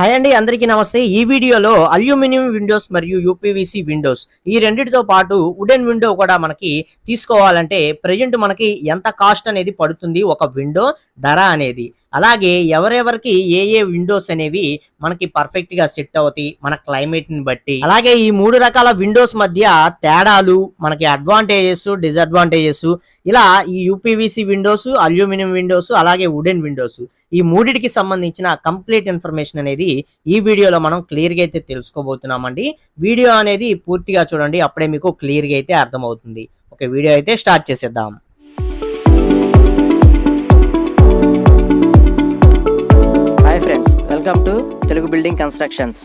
Hi అండి, అందరికీ నమస్తే. ఈ వీడియోలో అల్యూమినియం విండోస్ మరియు యూపీవీసీ విండోస్ ఈ రెండిటితో పాటు వుడెన్ విండో కూడా మనకి తీసుకోవాలంటే ప్రెజెంట్ మనకి ఎంత కాస్ట్ అనేది పడుతుంది ఒక విండో ధర అనేది, అలాగే ఎవరెవరికి ఏ విండోస్ అనేవి మనకి పర్ఫెక్ట్ గా సెట్ అవుతాయి మన క్లైమేట్ ని బట్టి, అలాగే ఈ మూడు రకాల విండోస్ మధ్య తేడాలు, మనకి అడ్వాంటేజెస్ డిసడ్వాంటేజెస్, ఇలా ఈ యూపీవీసీ విండోస్, అల్యూమినియం విండోస్, అలాగే వుడెన్ విండోస్ ఈ మూడిటికి సంబంధించిన కంప్లీట్ ఇన్ఫర్మేషన్ అనేది ఈ వీడియోలో మనం క్లియర్ గా అయితే తెలుసుకోబోతున్నామండి. వీడియో అనేది పూర్తిగా చూడండి, అప్పుడే మీకు క్లియర్ గా అయితే అర్థమవుతుంది. ఓకే, వీడియో అయితే స్టార్ట్ చేసేద్దాం. Hi friends, welcome to Telugu building constructions.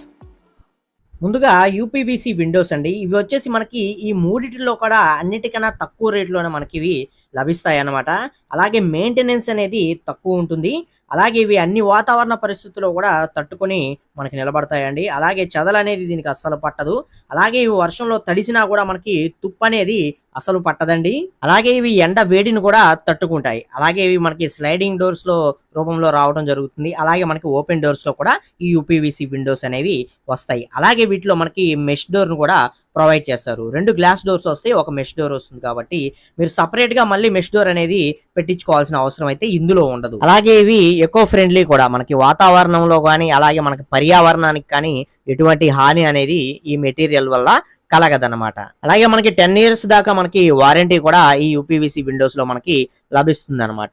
ముందుగా యూపీవీసీ విండోస్ అండి. ఇవి వచ్చేసి మనకి ఈ మూడిటిలో కూడా అన్నిటికన్నా తక్కువ రేట్లోనే మనకి ఇవి లభిస్తాయి అన్నమాట. అలాగే మెయింటెనెన్స్ అనేది తక్కువ ఉంటుంది. అలాగే ఇవి అన్ని వాతావరణ పరిస్థితుల్లో కూడా తట్టుకొని మనకి నిలబడతాయండి. అలాగే చెదలు అనేది దీనికి అస్సలు పట్టదు. అలాగే ఇవి వర్షంలో తడిసినా కూడా మనకి తుప్పు అనేది అసలు పట్టదండి. అలాగే ఇవి ఎండ వేడిని కూడా తట్టుకుంటాయి. అలాగే ఇవి మనకి స్లైడింగ్ డోర్స్ లో రూపంలో రావడం జరుగుతుంది. అలాగే మనకి ఓపెన్ డోర్స్ లో కూడా ఈ యూపీవీసీ విండోస్ అనేవి వస్తాయి. అలాగే వీటిలో మనకి మెష్ డోర్ ను కూడా ప్రొవైడ్ చేస్తారు. 2 గ్లాస్ డోర్స్ వస్తాయి, ఒక మెష్ డోర్ వస్తుంది. కాబట్టి మీరు సపరేట్ గా మళ్ళీ మెష్ డోర్ అనేది పెట్టించుకోవాల్సిన అవసరం అయితే ఇందులో ఉండదు. అలాగే ఇవి ఎకో ఫ్రెండ్లీ కూడా, మనకి వాతావరణంలో కానీ అలాగే మనకి పర్యావరణానికి కానీ ఎటువంటి హాని అనేది ఈ మెటీరియల్ వల్ల కలగదన్నమాట. అలాగే మనకి 10 years దాకా మనకి వారంటీ కూడా ఈ యూపీవీసీ విండోస్ లో మనకి లభిస్తుంది అనమాట.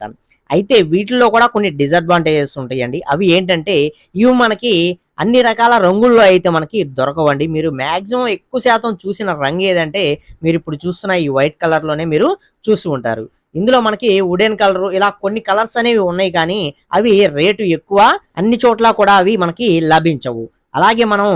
అయితే వీటిల్లో కూడా కొన్ని డిసడ్వాంటేజెస్ ఉంటాయండి. అవి ఏంటంటే ఇవి మనకి అన్ని రకాల రంగుల్లో అయితే మనకి దొరకవండి. మీరు మాక్సిమం ఎక్కువ శాతం చూసిన రంగు ఏదంటే మీరు ఇప్పుడు చూస్తున్న ఈ వైట్ కలర్ లోనే మీరు చూసి ఉంటారు. ఇందులో మనకి వుడెన్ కలర్, ఇలా కొన్ని కలర్స్ అనేవి ఉన్నాయి, కానీ అవి రేటు ఎక్కువ. అన్ని చోట్ల కూడా అవి మనకి లభించవు. అలాగే మనం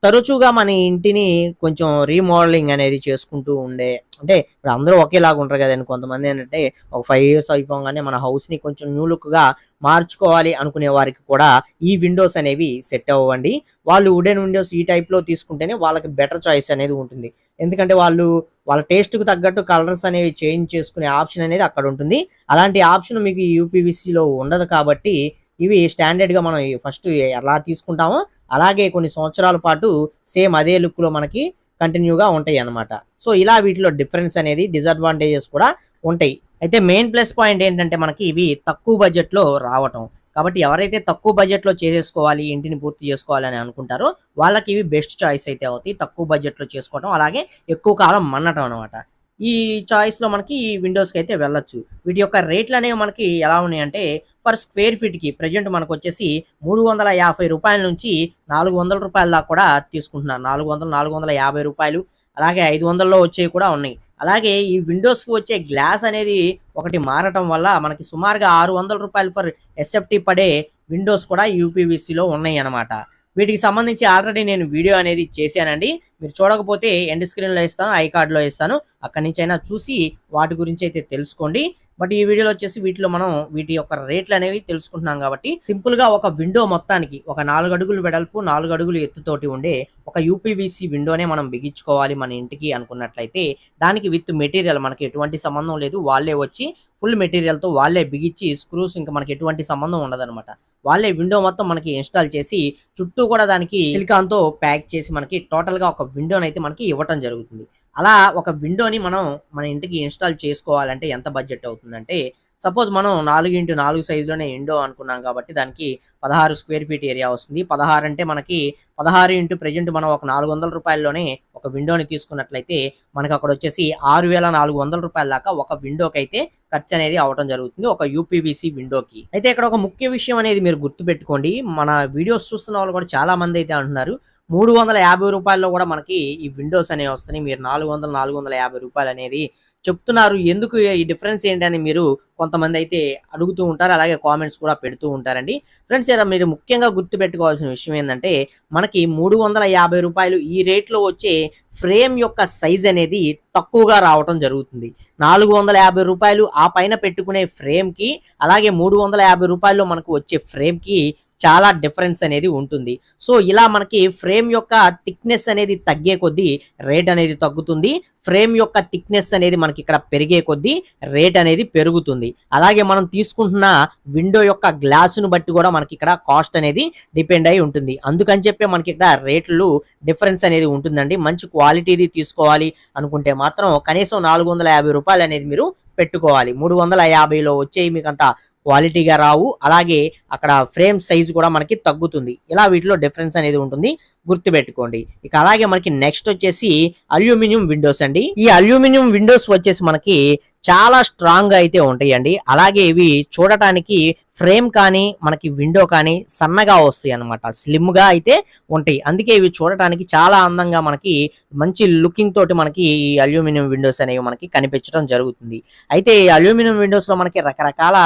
తరచుగా మన ఇంటిని కొంచెం రీమోడలింగ్ అనేది చేసుకుంటూ ఉండే, అంటే ఇప్పుడు అందరూ ఒకేలాగా ఉంటారు కదండి. కొంతమంది ఏంటంటే ఒక 5 years అయిపోగానే మన హౌస్ ని కొంచెం న్యూ లుక్ గా మార్చుకోవాలి అనుకునే వారికి కూడా ఈ విండోస్ అనేవి సెట్ అవ్వండి. వాళ్ళు వుడెన్ విండోస్ ఈ టైప్ లో తీసుకుంటేనే వాళ్ళకి బెటర్ చాయిస్ అనేది ఉంటుంది. ఎందుకంటే వాళ్ళ టేస్ట్ కు తగ్గట్టు కలర్స్ అనేవి చేంజ్ చేసుకునే ఆప్షన్ అనేది అక్కడ ఉంటుంది. అలాంటి ఆప్షన్ మీకు ఈ యూపీవీసీలో ఉండదు. కాబట్టి ఇవి స్టాండర్డ్ గా మనం ఫస్ట్ ఎలా తీసుకుంటామో అలాగే కొన్ని సంవత్సరాల పాటు సేమ్ అదే లుక్ లో మనకి కంటిన్యూగా ఉంటాయి అన్నమాట. సో ఇలా వీటిలో డిఫరెన్స్ అనేది, డిసడ్వాంటేజెస్ కూడా ఉంటాయి. అయితే మెయిన్ ప్లస్ పాయింట్ ఏంటంటే మనకి ఇవి తక్కువ బడ్జెట్ లో రావటం. కాబట్టి ఎవరైతే తక్కువ బడ్జెట్ లో చేసేసుకోవాలి, ఇంటిని పూర్తి చేసుకోవాలని అనుకుంటారో వాళ్ళకి ఇవి బెస్ట్ చాయిస్ అయితే అవుతాయి. తక్కువ బడ్జెట్ లో చేసుకోవడం, అలాగే ఎక్కువ కాలం మన్నటం అనమాట. ఈ చాయిస్ లో మనకి ఈ విండోస్ కి అయితే వెళ్ళొచ్చు. వీటి యొక్క రేట్లు అనేవి మనకి ఎలా ఉన్నాయంటే పర్ స్క్వేర్ ఫీట్ కి ప్రెజెంట్ మనకు వచ్చేసి 350 రూపాయల నుంచి 400 రూపాయల దాకా కూడా తీసుకుంటున్నారు. 400, 450 రూపాయలు, అలాగే 500లో వచ్చేవి కూడా ఉన్నాయి. అలాగే ఈ విండోస్ కి వచ్చే గ్లాస్ అనేది ఒకటి మారటం వల్ల మనకి సుమారుగా 600 రూపాయలు ఫర్ ఎస్ఎఫ్టీ పడే విండోస్ కూడా యూపీవీసీలో ఉన్నాయి అన్నమాట. వీటికి సంబంధించి ఆల్రెడీ నేను వీడియో అనేది చేశానండి. మీరు చూడకపోతే ఎండ్ స్క్రీన్ లో ఇస్తాను, ఐ కార్డ్ లో ఇస్తాను, అక్కడి నుంచి అయినా చూసి వాటి గురించి అయితే తెలుసుకోండి. బట్ ఈ వీడియోలో వచ్చేసి వీటిలో మనం వీటి యొక్క రేట్లు అనేవి తెలుసుకుంటున్నాం. కాబట్టి సింపుల్ గా ఒక విండో మొత్తానికి ఒక 4 అడుగులు వెడల్పు, 4 అడుగులు ఎత్తుతోటి ఉండే ఒక యూపీవీసీ విండోనే మనం బిగించుకోవాలి మన ఇంటికి అనుకున్నట్లయితే దానికి విత్ మెటీరియల్ మనకి ఎటువంటి సంబంధం లేదు. వాళ్ళే వచ్చి ఫుల్ మెటీరియల్ తో వాళ్ళే బిగించి, స్క్రూస్ ఇంకా మనకి ఎటువంటి సంబంధం ఉండదన్నమాట. వాళ్ళే విండో మొత్తం మనకి ఇన్స్టాల్ చేసి చుట్టూ కూడా దానికి సిలికాన్ తో ప్యాక్ చేసి మనకి టోటల్ గా ఒక విండోని అయితే మనకి ఇవ్వటం జరుగుతుంది. అలా ఒక విండోని మనం మన ఇంటికి ఇన్స్టాల్ చేసుకోవాలంటే ఎంత బడ్జెట్ అవుతుందంటే, సపోజ్ మనం 4x4 సైజులోనే విండో అనుకున్నాం కాబట్టి దానికి 16 స్క్వేర్ ఫీట్ ఏరియా వస్తుంది. 16 అంటే మనకి 16 ఇంటూ ప్రెజెంట్ మనం ఒక 400 రూపాయల్లోనే ఒక విండోని తీసుకున్నట్లయితే మనకి అక్కడ వచ్చేసి 6400 రూపాయల దాకా ఒక విండోకి అయితే ఖర్చు అనేది అవడం జరుగుతుంది, ఒక యూపీవీసీ విండోకి. అయితే ఇక్కడ ఒక ముఖ్య విషయం అనేది మీరు గుర్తుపెట్టుకోండి. మన వీడియోస్ చూస్తున్న వాళ్ళు కూడా చాలా మంది అయితే అంటున్నారు 350 రూపాయల్లో కూడా మనకి ఈ విండోస్ అనేవి వస్తున్నాయి, మీరు 400, 450 రూపాయలు అనేది చెప్తున్నారు, ఎందుకు ఈ డిఫరెన్స్ ఏంటని మీరు కొంతమంది అయితే అడుగుతూ ఉంటారు. అలాగే కామెంట్స్ కూడా పెడుతూ ఉంటారండి. ఫ్రెండ్స్, ఇలా మీరు ముఖ్యంగా గుర్తుపెట్టుకోవాల్సిన విషయం ఏంటంటే మనకి 350 రూపాయలు ఈ రేట్లో వచ్చే ఫ్రేమ్ యొక్క సైజ్ అనేది తక్కువగా రావటం జరుగుతుంది. 450 రూపాయలు ఆ పైన పెట్టుకునే ఫ్రేమ్ కి అలాగే 350 రూపాయల్లో మనకు వచ్చే ఫ్రేమ్ కి చాలా డిఫరెన్స్ అనేది ఉంటుంది. సో ఇలా మనకి ఫ్రేమ్ యొక్క థిక్నెస్ అనేది తగ్గే కొద్దీ రేట్ అనేది తగ్గుతుంది. ఫ్రేమ్ యొక్క థిక్నెస్ అనేది మనకి ఇక్కడ పెరిగే కొద్దీ రేట్ అనేది పెరుగుతుంది. అలాగే మనం తీసుకుంటున్న విండో యొక్క గ్లాసును బట్టి కూడా మనకి ఇక్కడ కాస్ట్ అనేది డిపెండ్ అయి ఉంటుంది. అందుకని చెప్పి మనకి ఇక్కడ రేట్లు డిఫరెన్స్ అనేది ఉంటుందండి. మంచి క్వాలిటీది తీసుకోవాలి అనుకుంటే మాత్రం కనీసం 450 రూపాయలు అనేది మీరు పెట్టుకోవాలి. 350లో వచ్చేవి మీకు అంత క్వాలిటీగా రావు. అలాగే అక్కడ ఫ్రేమ్ సైజ్ కూడా మనకి తగ్గుతుంది. ఇలా వీటిలో డిఫరెన్స్ అనేది ఉంటుంది, గుర్తుపెట్టుకోండి. ఇక అలాగే మనకి నెక్స్ట్ వచ్చేసి అల్యూమినియం విండోస్ అండి. ఈ అల్యూమినియం విండోస్ వచ్చేసి మనకి చాలా స్ట్రాంగ్ గా అయితే ఉంటాయండి. అలాగే ఇవి చూడటానికి ఫ్రేమ్ కానీ మనకి విండో కానీ సన్నగా వస్తాయి అన్నమాట, స్లిమ్ గా అయితే ఉంటాయి. అందుకే ఇవి చూడటానికి చాలా అందంగా మనకి మంచి లుకింగ్ తోటి మనకి ఈ అల్యూమినియం విండోస్ అనేవి మనకి కనిపించడం జరుగుతుంది. అయితే ఈ అల్యూమినియం విండోస్ లో మనకి రకరకాల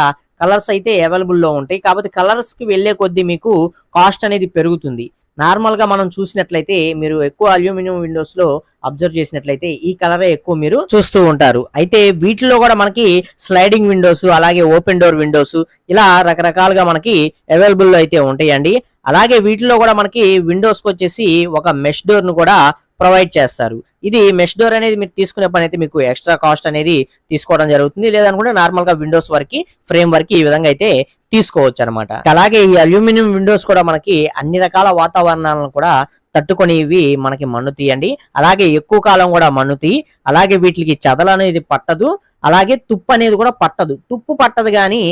కలర్స్ అయితే అవైలబుల్లో ఉంటాయి. కాబట్టి కలర్స్ కి వెళ్లే కొద్దీ మీకు కాస్ట్ అనేది పెరుగుతుంది. నార్మల్ గా మనం చూసినట్లయితే మీరు ఎక్కువ అల్యూమినియం విండోస్ లో అబ్జర్వ్ చేసినట్లయితే ఈ కలరే ఎక్కువ మీరు చూస్తూ ఉంటారు. అయితే వీటిలో కూడా మనకి స్లైడింగ్ విండోస్, అలాగే ఓపెన్ డోర్ విండోస్ ఇలా రకరకాలుగా మనకి అవైలబుల్ అయితే ఉంటాయండి. అలాగే వీటిలో కూడా మనకి విండోస్ కి వచ్చేసి ఒక మెష్ డోర్ ను కూడా ప్రొవైడ్ చేస్తారు. ఇది మెష్ డోర్ అనేది మీరు తీసుకునే పని అయితే మీకు ఎక్స్ట్రా కాస్ట్ అనేది తీసుకోవడం జరుగుతుంది. లేదనుకుంటే నార్మల్ గా విండోస్ వరకు ఫ్రేమ్ వరకు ఈ విధంగా అయితే తీసుకోవచ్చు అనమాట. అలాగే ఈ అల్యూమినియం విండోస్ కూడా మనకి అన్ని రకాల వాతావరణాలను కూడా తట్టుకొనివి మనకి మన్నుతీయండి. అలాగే ఎక్కువ కాలం కూడా మన్నుతాయి. అలాగే వీటికి చెదలు అనేది పట్టదు, అలాగే తుప్పు అనేది కూడా పట్టదు. తుప్పు పట్టదు కానీ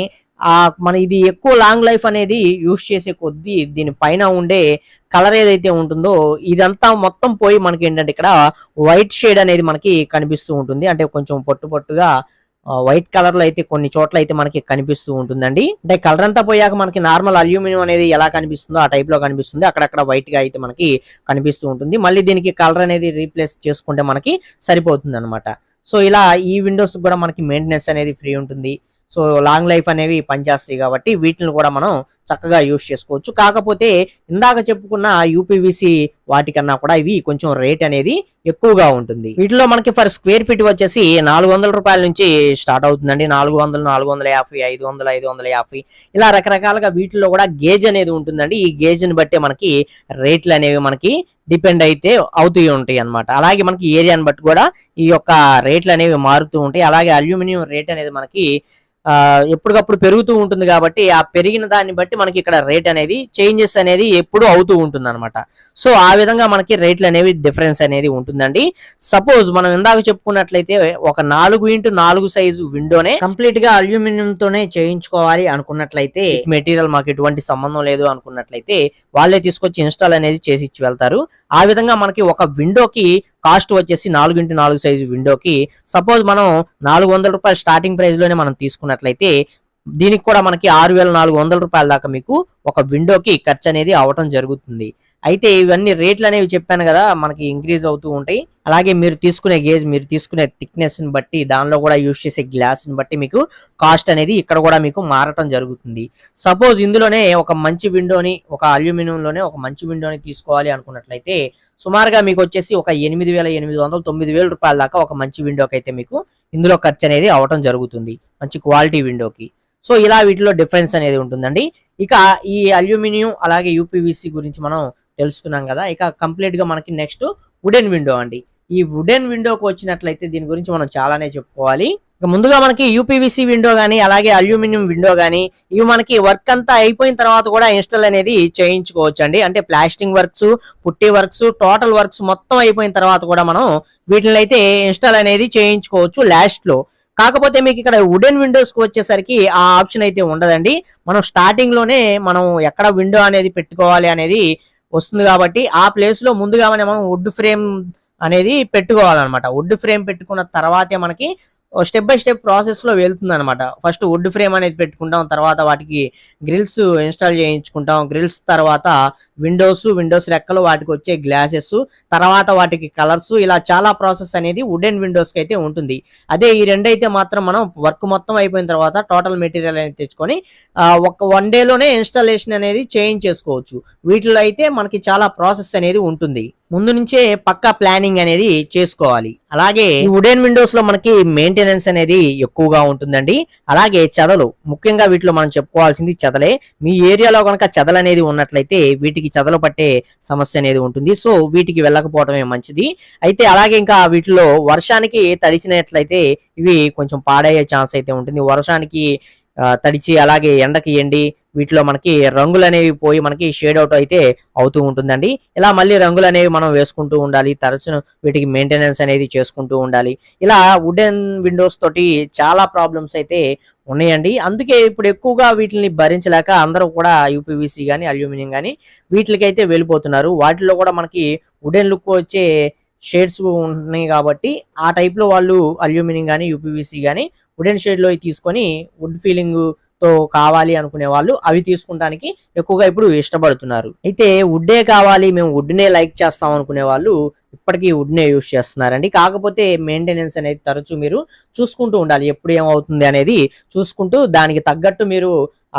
మన ఇది ఎక్కువ లాంగ్ లైఫ్ అనేది యూజ్ చేసే కొద్దీ దీని పైన ఉండే కలర్ ఏదైతే ఉంటుందో ఇదంతా మొత్తం పోయి మనకి ఏంటంటే ఇక్కడ వైట్ షేడ్ అనేది మనకి కనిపిస్తూ ఉంటుంది. అంటే కొంచెం పొట్టు పొట్టుగా వైట్ కలర్ లో అయితే కొన్ని చోట్ల అయితే మనకి కనిపిస్తూ ఉంటుందండి. అంటే కలర్ అంతా పోయాక మనకి నార్మల్ అల్యూమినియం అనేది ఎలా కనిపిస్తుందో ఆ టైప్ లో కనిపిస్తుంది. అక్కడక్కడ వైట్ గా అయితే మనకి కనిపిస్తూ ఉంటుంది. మళ్ళీ దీనికి కలర్ అనేది రీప్లేస్ చేసుకుంటే మనకి సరిపోతుంది అనమాట. సో ఇలా ఈ విండోస్ కూడా మనకి మెయింటెనెన్స్ అనేది ఫ్రీ ఉంటుంది. సో లాంగ్ లైఫ్ అనేవి పనిచేస్తాయి కాబట్టి వీటిని కూడా మనం చక్కగా యూజ్ చేసుకోవచ్చు. కాకపోతే ఇందాక చెప్పుకున్న యూపీవీసీ వాటికన్నా కూడా ఇవి కొంచెం రేట్ అనేది ఎక్కువగా ఉంటుంది. వీటిలో మనకి ఫర్ స్క్వేర్ ఫీట్ వచ్చేసి 400 రూపాయల నుంచి స్టార్ట్ అవుతుందండి. 400, 450, 500, 550 ఇలా రకరకాలుగా వీటిలో కూడా గేజ్ అనేది ఉంటుందండి. ఈ గేజ్ ని బట్టి మనకి రేట్లు అనేవి మనకి డిపెండ్ అయితే అవుతూ ఉంటాయి అన్నమాట. అలాగే మనకి ఏరియాని బట్టి కూడా ఈ యొక్క రేట్లు అనేవి మారుతూ ఉంటాయి. అలాగే అల్యూమినియం రేట్ అనేది మనకి ఎప్పటికప్పుడు పెరుగుతూ ఉంటుంది కాబట్టి ఆ పెరిగిన దాన్ని బట్టి మనకి ఇక్కడ రేట్ అనేది చేంజెస్ అనేది ఎప్పుడు అవుతూ ఉంటుంది అనమాట. సో ఆ విధంగా మనకి రేట్లు అనేవి డిఫరెన్స్ అనేది ఉంటుందండి. సపోజ్ మనం ఇందాక చెప్పుకున్నట్లయితే ఒక 4x4 సైజు విండోనే కంప్లీట్ గా అల్యూమినియం తోనే చేయించుకోవాలి అనుకున్నట్లయితే, మెటీరియల్ మాకు ఎటువంటి సంబంధం లేదు అనుకున్నట్లయితే వాళ్ళే తీసుకొచ్చి ఇన్స్టాల్ అనేది చేసి ఇచ్చి వెళ్తారు. ఆ విధంగా మనకి ఒక విండోకి కాస్ట్ వచ్చేసి 4x4 సైజు విండోకి సపోజ్ మనం 400 రూపాయలు స్టార్టింగ్ ప్రైస్ లోనే మనం తీసుకున్నట్లయితే దీనికి కూడా మనకి 6,400 రూపాయల దాకా మీకు ఒక విండోకి ఖర్చు అనేది అవటం జరుగుతుంది. అయితే ఇవన్నీ రేట్లు అనేవి చెప్పాను కదా మనకి ఇంక్రీజ్ అవుతూ ఉంటాయి. అలాగే మీరు తీసుకునే గేజ్, మీరు తీసుకునే థిక్నెస్ ని బట్టి, దానిలో కూడా యూజ్ చేసే గ్లాస్ ని బట్టి మీకు కాస్ట్ అనేది ఇక్కడ కూడా మీకు మారటం జరుగుతుంది. సపోజ్ ఇందులోనే ఒక మంచి విండోని, ఒక అల్యూమినియం లోనే ఒక మంచి విండోని తీసుకోవాలి అనుకున్నట్లయితే సుమారుగా మీకు వచ్చేసి ఒక 8,800, 9,000 రూపాయల దాకా ఒక మంచి విండోకి అయితే మీకు ఇందులో ఖర్చు అనేది అవటం జరుగుతుంది, మంచి క్వాలిటీ విండోకి. సో ఇలా వీటిలో డిఫరెన్స్ అనేది ఉంటుందండి. ఇక ఈ అల్యూమినియం అలాగే యూపీవీసీ గురించి మనం తెలుసుకున్నాం కదా. ఇక కంప్లీట్ గా మనకి నెక్స్ట్ వుడెన్ విండో అండి. ఈ వుడెన్ విండోకి వచ్చినట్లయితే దీని గురించి మనం చాలానే చెప్పుకోవాలి. ఇక ముందుగా మనకి యూపీవీసీ విండో కానీ అలాగే అల్యూమినియం విండో కానీ ఇవి మనకి వర్క్ అంతా అయిపోయిన తర్వాత కూడా ఇన్స్టాల్ అనేది చేయించుకోవచ్చు అండి. అంటే ప్లాస్టింగ్ వర్క్స్, పుట్టి వర్క్స్, టోటల్ వర్క్స్ మొత్తం అయిపోయిన తర్వాత కూడా మనం వీటిని అయితే ఇన్స్టాల్ అనేది చేయించుకోవచ్చు లాస్ట్ లో. కాకపోతే మీకు ఇక్కడ వుడెన్ విండోస్ కి వచ్చేసరికి ఆ ఆప్షన్ అయితే ఉండదండి. మనం స్టార్టింగ్ లోనే మనం ఎక్కడ విండో అనేది పెట్టుకోవాలి అనేది వస్తుంది కాబట్టి ఆ ప్లేస్ లో ముందుగానే మనం వుడ్ ఫ్రేమ్ అనేది పెట్టుకోవాలన్నమాట. వుడ్ ఫ్రేమ్ పెట్టుకున్న తర్వాతే మనకి స్టెప్ బై స్టెప్ ప్రాసెస్ లో వెళ్తుంది అనమాట. ఫస్ట్ వుడ్ ఫ్రేమ్ అనేది పెట్టుకుంటాం, తర్వాత వాటికి గ్రిల్స్ ఇన్స్టాల్ చేయించుకుంటాం, గ్రిల్స్ తర్వాత విండోస్ రెక్కలు, వాటికి వచ్చే గ్లాసెస్, తర్వాత వాటికి కలర్స్, ఇలా చాలా ప్రాసెస్ అనేది వుడెన్ విండోస్ కి అయితే ఉంటుంది. అదే ఈ రెండు అయితే మాత్రం మనం వర్క్ మొత్తం అయిపోయిన తర్వాత టోటల్ మెటీరియల్ అనేది తెచ్చుకొని ఒక 1 డేలోనే ఇన్స్టాలేషన్ అనేది చేయించేసుకోవచ్చు. వీటిలో అయితే మనకి చాలా ప్రాసెస్ అనేది ఉంటుంది. ముందు నుంచే పక్కా ప్లానింగ్ అనేది చేసుకోవాలి. అలాగే ఈ వుడెన్ విండోస్ లో మనకి మెయింటెనెన్స్ అనేది ఎక్కువగా ఉంటుందండి. అలాగే చెదలు, ముఖ్యంగా వీటిలో మనం చెప్పుకోవాల్సింది చెదలే. మీ ఏరియాలో కనుక చెదలు అనేది ఉన్నట్లయితే వీటికి చెదలు పట్టే సమస్య అనేది ఉంటుంది. సో వీటికి వెళ్ళకపోవడమే మంచిది. అయితే అలాగే ఇంకా వీటిలో వర్షానికి తడిచినట్లయితే ఇవి కొంచెం పాడయ్యే ఛాన్స్ అయితే ఉంటుంది. వర్షానికి తడిచి అలాగే ఎండకి ఎండి వీటిలో మనకి రంగులు అనేవి పోయి మనకి షేడ్ అవుట్ అయితే అవుతూ ఉంటుందండి. ఇలా మళ్ళీ రంగులు అనేవి మనం వేసుకుంటూ ఉండాలి. తరచు వీటికి మెయింటెనెన్స్ అనేది చేసుకుంటూ ఉండాలి. ఇలా వుడెన్ విండోస్ తోటి చాలా ప్రాబ్లమ్స్ అయితే ఉన్నాయండి. అందుకే ఇప్పుడు ఎక్కువగా వీటిని భరించలేక అందరూ కూడా యూపీవీసీ గానీ, అల్యూమినియం గానీ వీటికైతే వెళ్ళిపోతున్నారు. వాటిలో కూడా మనకి వుడెన్ లుక్ వచ్చే షేడ్స్ ఉన్నాయి కాబట్టి ఆ టైప్ లో వాళ్ళు అల్యూమినియం గానీ, యూపీవీసీ గానీ వుడెన్ షేడ్ లో తీసుకొని వుడ్ ఫీలింగ్ తో కావాలి అనుకునే వాళ్ళు అవి తీసుకుంటానికి ఎక్కువగా ఇప్పుడు ఇష్టపడుతున్నారు. అయితే వుడ్డే కావాలి, మేము వుడ్నే లైక్ చేస్తాం అనుకునే వాళ్ళు ఇప్పటికీ వుడ్నే యూజ్ చేస్తున్నారండి. కాకపోతే మెయింటెనెన్స్ అనేది తరచూ మీరు చూసుకుంటూ ఉండాలి. ఎప్పుడు ఏమవుతుంది అనేది చూసుకుంటూ దానికి తగ్గట్టు మీరు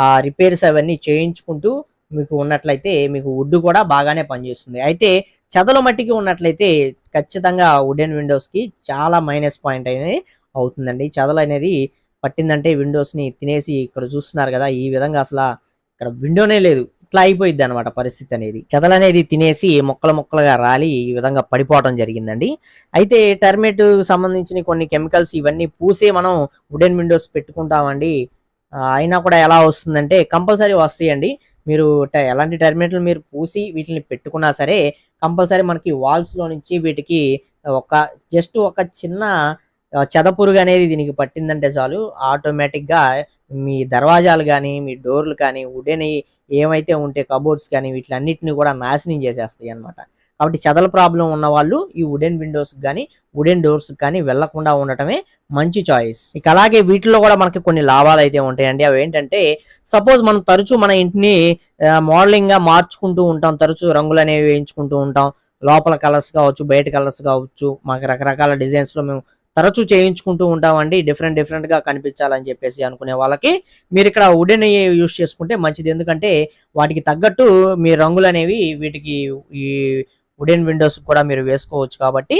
ఆ రిపేర్స్ అవన్నీ చేయించుకుంటూ మీకు ఉన్నట్లయితే మీకు వుడ్ కూడా బాగానే పనిచేస్తుంది. అయితే చెదల మట్టికి ఉన్నట్లయితే ఖచ్చితంగా వుడెన్ విండోస్ కి చాలా మైనస్ పాయింట్ అనేది అవుతుందండి. చెదలు అనేది పట్టిందంటే విండోస్ ని తినేసి ఇక్కడ చూస్తున్నారు కదా, ఈ విధంగా అసలు ఇక్కడ విండోనే లేదు, ఇట్లా అయిపోయింది అనమాట పరిస్థితి అనేది. చెదలు అనేది తినేసి ముక్కలు ముక్కలుగా రాలి ఈ విధంగా పడిపోవడం జరిగిందండి. అయితే టర్మేట్ సంబంధించిన కొన్ని కెమికల్స్ ఇవన్నీ పూసే మనం వుడెన్ విండోస్ పెట్టుకుంటామండి. అయినా కూడా ఎలా వస్తుందంటే కంపల్సరీ వస్తాయండి. మీరు ఎలాంటి టర్మేట్లు మీరు పూసి వీటిని పెట్టుకున్నా సరే కంపల్సరీ మనకి వాల్స్ లో నుంచి వీటికి ఒక జస్ట్ ఒక చిన్న చెదపురుగు అనేది దీనికి పట్టిందంటే చాలు, ఆటోమేటిక్ గా మీ దర్వాజాలు కానీ, మీ డోర్లు కానీ, వుడెన్ ఏమైతే ఉంటే కబోర్డ్స్ కానీ వీటిలన్నిటిని కూడా నాశనం చేసేస్తాయి అనమాట. కాబట్టి చెదల ప్రాబ్లం ఉన్న వాళ్ళు ఈ వుడెన్ విండోస్ కానీ, వుడెన్ డోర్స్ కానీ వెళ్లకుండా ఉండటమే మంచి చాయిస్. ఇక అలాగే వీటిలో కూడా మనకి కొన్ని లాభాలు అయితే ఉంటాయండి. అవి ఏంటంటే సపోజ్ మనం తరచూ మన ఇంటిని మోడలింగ్ గా మార్చుకుంటూ ఉంటాం, తరచూ రంగులు అనేవి వేయించుకుంటూ ఉంటాం. లోపల కలర్స్ కావచ్చు, బయట కలర్స్ కావచ్చు, మాకు రకరకాల డిజైన్స్ లో మేము తరచూ చేయించుకుంటూ ఉంటామండి. డిఫరెంట్ డిఫరెంట్ గా కనిపించాలని చెప్పేసి అనుకునే వాళ్ళకి మీరు ఇక్కడ వుడెన్ యూస్ చేసుకుంటే మంచిది. ఎందుకంటే వాటికి తగ్గట్టు మీ రంగులు అనేవి వీటికి ఈ వుడెన్ విండోస్ కూడా మీరు వేసుకోవచ్చు. కాబట్టి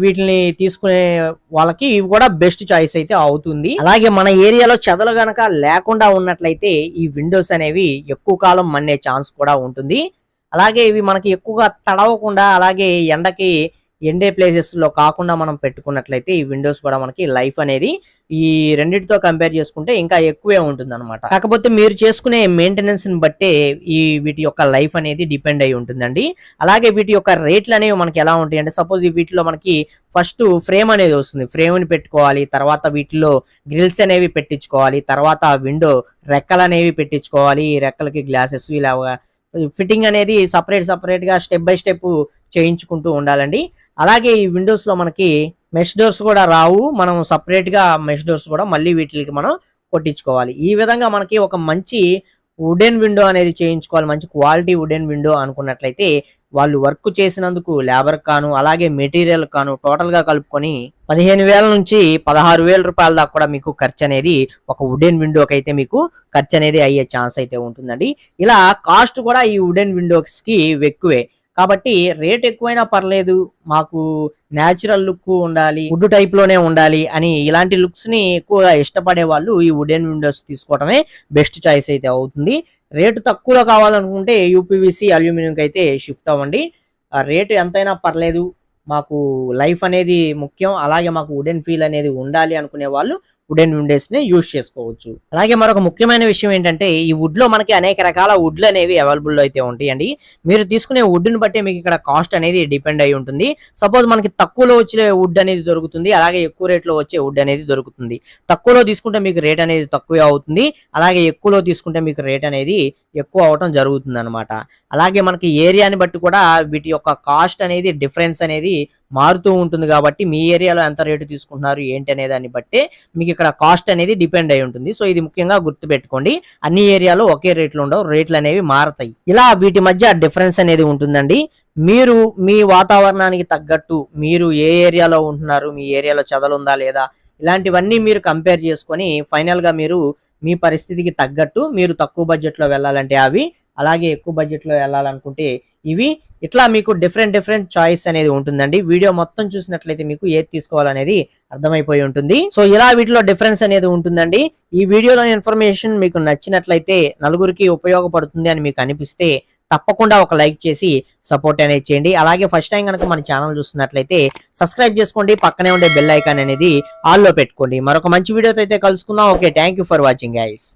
వీటిని తీసుకునే వాళ్ళకి ఇవి కూడా బెస్ట్ చాయిస్ అయితే అవుతుంది. అలాగే మన ఏరియాలో చెదలు గనక లేకుండా ఉన్నట్లయితే ఈ విండోస్ అనేవి ఎక్కువ కాలం మన్నే ఛాన్స్ కూడా ఉంటుంది. అలాగే ఇవి మనకి ఎక్కువగా తడవకుండా అలాగే ఎండకి ఎండే ప్లేసెస్ లో కాకుండా మనం పెట్టుకున్నట్లయితే ఈ విండోస్ కూడా మనకి లైఫ్ అనేది ఈ రెండింటితో కంపేర్ చేసుకుంటే ఇంకా ఎక్కువే ఉంటుంది అనమాట. కాకపోతే మీరు చేసుకునే మెయింటెనెన్స్ ని బట్టే ఈ వీటి యొక్క లైఫ్ అనేది డిపెండ్ అయి ఉంటుందండి. అలాగే వీటి యొక్క రేట్లు అనేవి మనకి ఎలా ఉంటాయి అంటే సపోజ్ ఈ వీటిలో మనకి ఫస్ట్ ఫ్రేమ్ అనేది వస్తుంది, ఫ్రేమ్ ని పెట్టుకోవాలి, తర్వాత వీటిలో గ్రిల్స్ అనేవి పెట్టించుకోవాలి, తర్వాత విండో రెక్కలు అనేవి పెట్టించుకోవాలి, రెక్కలకి గ్లాసెస్ ఇలా ఫిట్టింగ్ అనేది సపరేట్ గా స్టెప్ బై స్టెప్ చేయించుకుంటూ ఉండాలండి. అలాగే ఈ విండోస్ లో మనకి మెష్ డోర్స్ కూడా రావు, మనం సపరేట్ గా మెష్ డోర్స్ కూడా మళ్ళీ వీటికి మనం కొట్టించుకోవాలి. ఈ విధంగా మనకి ఒక మంచి వుడెన్ విండో అనేది చేయించుకోవాలి. మంచి క్వాలిటీ వుడెన్ విండో అనుకున్నట్లయితే వాళ్ళు వర్క్ చేసినందుకు లేబర్ కాను అలాగే మెటీరియల్ కాను టోటల్ గా కలుపుకొని 15,000 నుంచి 16,000 రూపాయల దాకా కూడా మీకు ఖర్చు అనేది ఒక వుడెన్ విండోకి అయితే మీకు ఖర్చు అనేది అయ్యే ఛాన్స్ అయితే ఉంటుందండి. ఇలా కాస్ట్ కూడా ఈ వుడెన్ విండోస్ కి ఎక్కువే. కాబట్టి రేట్ ఎక్కువైనా పర్లేదు, మాకు న్యాచురల్ లుక్ ఉండాలి, వుడ్ టైప్ లోనే ఉండాలి అని ఇలాంటి లుక్స్ ని ఎక్కువగా ఇష్టపడే వాళ్ళు ఈ వుడెన్ విండోస్ తీసుకోవడమే బెస్ట్ చాయిస్ అయితే అవుతుంది. రేటు తక్కువలో కావాలనుకుంటే యూపీవీసీ అల్యూమినియంకి అయితే షిఫ్ట్ అవ్వండి. ఆ రేటు ఎంతైనా పర్లేదు, మాకు లైఫ్ అనేది ముఖ్యం, అలాగే మాకు వుడెన్ ఫీల్ అనేది ఉండాలి అనుకునే వాళ్ళు వుడెన్ విండోస్ ని యూజ్ చేసుకోవచ్చు. అలాగే మరొక ముఖ్యమైన విషయం ఏంటంటే ఈ వుడ్ లో మనకి అనేక రకాల వుడ్లు అనేవి అవైలబుల్ లో అయితే ఉంటాయండి. మీరు తీసుకునే వుడ్ ని బట్టి మీకు ఇక్కడ కాస్ట్ అనేది డిపెండ్ అయి ఉంటుంది. సపోజ్ మనకి తక్కువలో వచ్చే వుడ్ అనేది దొరుకుతుంది, అలాగే ఎక్కువ రేట్ లో వచ్చే వుడ్ అనేది దొరుకుతుంది. తక్కువలో తీసుకుంటే మీకు రేట్ అనేది తక్కువే అవుతుంది, అలాగే ఎక్కువలో తీసుకుంటే మీకు రేట్ అనేది ఎక్కువ అవటం జరుగుతుంది అనమాట. అలాగే మనకి ఏరియాని బట్టి కూడా వీటి యొక్క కాస్ట్ అనేది డిఫరెన్స్ అనేది మారుతూ ఉంటుంది. కాబట్టి మీ ఏరియాలో ఎంత రేటు తీసుకుంటున్నారు ఏంటి అనే దాన్ని బట్టే మీకు ఇక్కడ కాస్ట్ అనేది డిపెండ్ అయి ఉంటుంది. సో ఇది ముఖ్యంగా గుర్తుపెట్టుకోండి. అన్ని ఏరియాలో ఒకే రేట్లు ఉండవు, రేట్లు అనేవి మారతాయి. ఇలా వీటి మధ్య డిఫరెన్స్ అనేది ఉంటుందండి. మీరు మీ వాతావరణానికి తగ్గట్టు మీరు ఏ ఏరియాలో ఉంటున్నారు, మీ ఏరియాలో చెదలు ఉందా లేదా, ఇలాంటివన్నీ మీరు కంపేర్ చేసుకొని ఫైనల్ గా మీరు మీ పరిస్థితికి తగ్గట్టు మీరు తక్కువ బడ్జెట్ లో వెళ్ళాలంటే అవి అలాగే ఎక్కువ బడ్జెట్ లో వెళ్ళాలనుకుంటే ఇవి ఇట్లా మీకు డిఫరెంట్ చాయిస్ అనేది ఉంటుందండి. వీడియో మొత్తం చూసినట్లయితే మీకు ఏది తీసుకోవాలనేది అర్థమైపోయి ఉంటుంది. సో ఇలా వీటిలో డిఫరెన్స్ అనేది ఉంటుందండి. ఈ వీడియోలోని ఇన్ఫర్మేషన్ మీకు నచ్చినట్లయితే, నలుగురికి ఉపయోగపడుతుంది అని మీకు అనిపిస్తే తప్పకుండా ఒక లైక్ చేసి సపోర్ట్ అనేది చేయండి. అలాగే ఫస్ట్ టైం కనుక మన ఛానల్ చూస్తున్నట్లయితే సబ్స్క్రైబ్ చేసుకోండి, పక్కనే ఉండే బెల్ ఐకాన్ అనేది ఆల్ లో పెట్టుకోండి. మరొక మంచి వీడియోతో అయితే కలుసుకుందాం. Okay, thank you for watching guys.